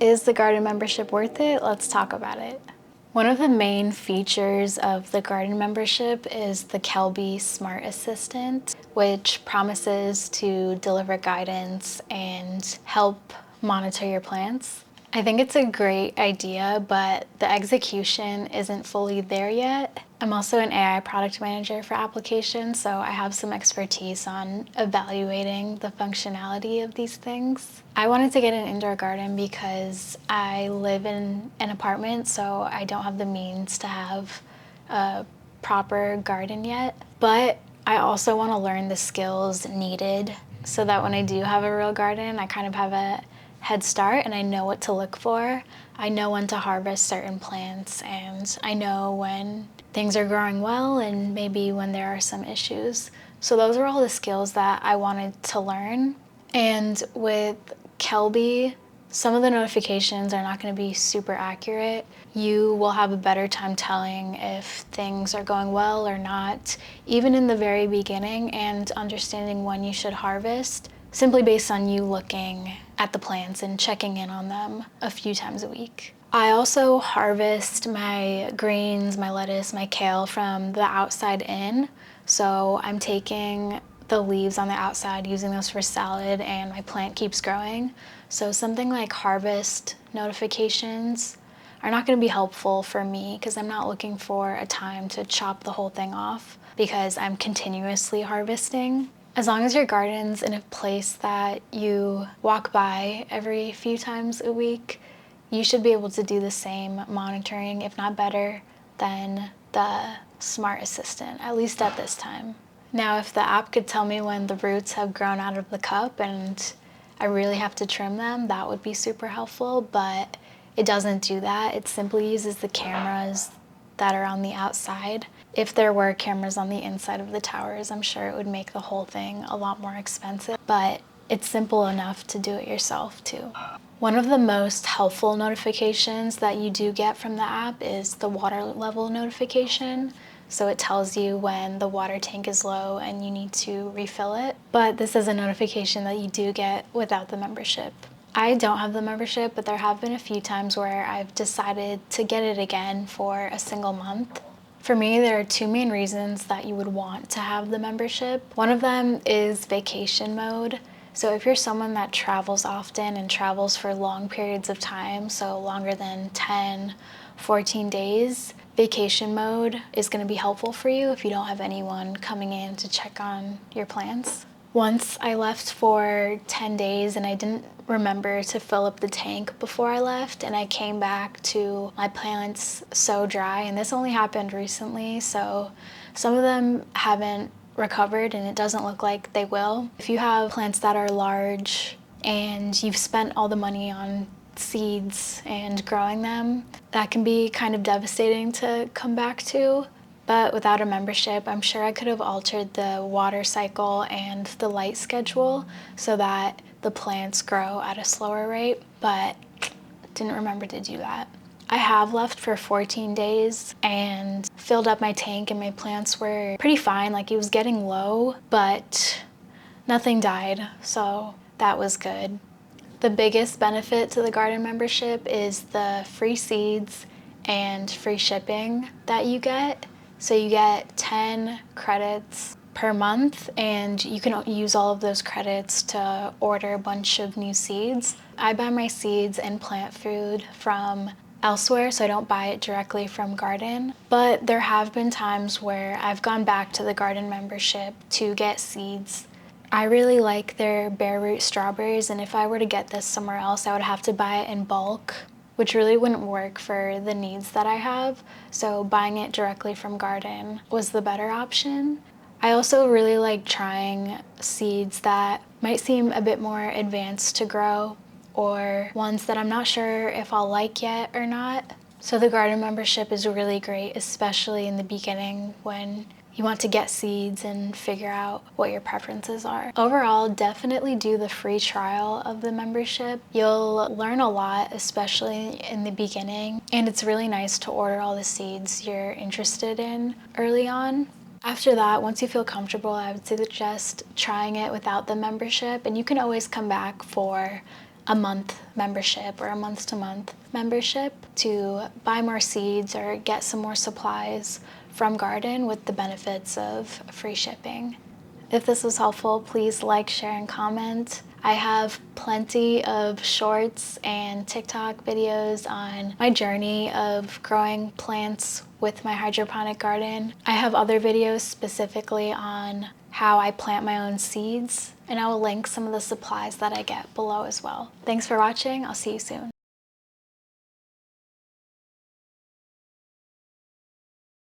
Is the Gardyn membership worth it? Let's talk about it. One of the main features of the Gardyn membership is the Kelby Smart Assistant, which promises to deliver guidance and help monitor your plants. I think it's a great idea, but the execution isn't fully there yet. I'm also an AI product manager for applications, so I have some expertise on evaluating the functionality of these things. I wanted to get an indoor garden because I live in an apartment, so I don't have the means to have a proper garden yet. But I also want to learn the skills needed so that when I do have a real garden, I kind of have a head start and I know what to look for. I know when to harvest certain plants, and I know when things are growing well and maybe when there are some issues. So those are all the skills that I wanted to learn. And with Kelby, some of the notifications are not going to be super accurate. You will have a better time telling if things are going well or not, even in the very beginning, and understanding when you should harvest, simply based on you looking at the plants and checking in on them a few times a week. I also harvest my greens, my lettuce, my kale from the outside in. So I'm taking the leaves on the outside, using those for salad, and my plant keeps growing. So something like harvest notifications are not going to be helpful for me because I'm not looking for a time to chop the whole thing off because I'm continuously harvesting. As long as your garden's in a place that you walk by every few times a week, you should be able to do the same monitoring, if not better, than the Smart Assistant, at least at this time. Now, if the app could tell me when the roots have grown out of the cup and I really have to trim them, that would be super helpful, but it doesn't do that. It simply uses the cameras that are on the outside. If there were cameras on the inside of the towers, I'm sure it would make the whole thing a lot more expensive, but it's simple enough to do it yourself too. One of the most helpful notifications that you do get from the app is the water level notification. So it tells you when the water tank is low and you need to refill it. But this is a notification that you do get without the membership. I don't have the membership, but there have been a few times where I've decided to get it again for a single month. For me, there are two main reasons that you would want to have the membership. One of them is vacation mode. So if you're someone that travels often and travels for long periods of time, so longer than 10, 14 days, vacation mode is going to be helpful for you if you don't have anyone coming in to check on your plants. Once I left for 10 days and I didn't remember to fill up the tank before I left, and I came back to my plants so dry, and this only happened recently, so some of them haven't recovered and it doesn't look like they will. If you have plants that are large and you've spent all the money on seeds and growing them, that can be kind of devastating to come back to. But without a membership, I'm sure I could have altered the water cycle and the light schedule so that the plants grow at a slower rate, but didn't remember to do that. I have left for 14 days and filled up my tank, and my plants were pretty fine. Like, it was getting low, but nothing died, so that was good. The biggest benefit to the Gardyn membership is the free seeds and free shipping that you get. So you get 10 credits per month, and you can use all of those credits to order a bunch of new seeds. I buy my seeds and plant food from elsewhere, so I don't buy it directly from Gardyn. But there have been times where I've gone back to the Gardyn membership to get seeds. I really like their bare root strawberries, and if I were to get this somewhere else, I would have to buy it in bulk, which really wouldn't work for the needs that I have. So buying it directly from Gardyn was the better option. I also really like trying seeds that might seem a bit more advanced to grow, or ones that I'm not sure if I'll like yet or not. So the Gardyn membership is really great, especially in the beginning when you want to get seeds and figure out what your preferences are. Overall, definitely do the free trial of the membership. You'll learn a lot, especially in the beginning, and it's really nice to order all the seeds you're interested in early on. After that, once you feel comfortable, I would suggest trying it without the membership, and you can always come back for a month membership or a month-to-month membership to buy more seeds or get some more supplies from Gardyn with the benefits of free shipping. If this was helpful, please like, share, and comment. I have plenty of shorts and TikTok videos on my journey of growing plants with my hydroponic garden. I have other videos specifically on how I plant my own seeds, and I will link some of the supplies that I get below as well. Thanks for watching. I'll see you soon.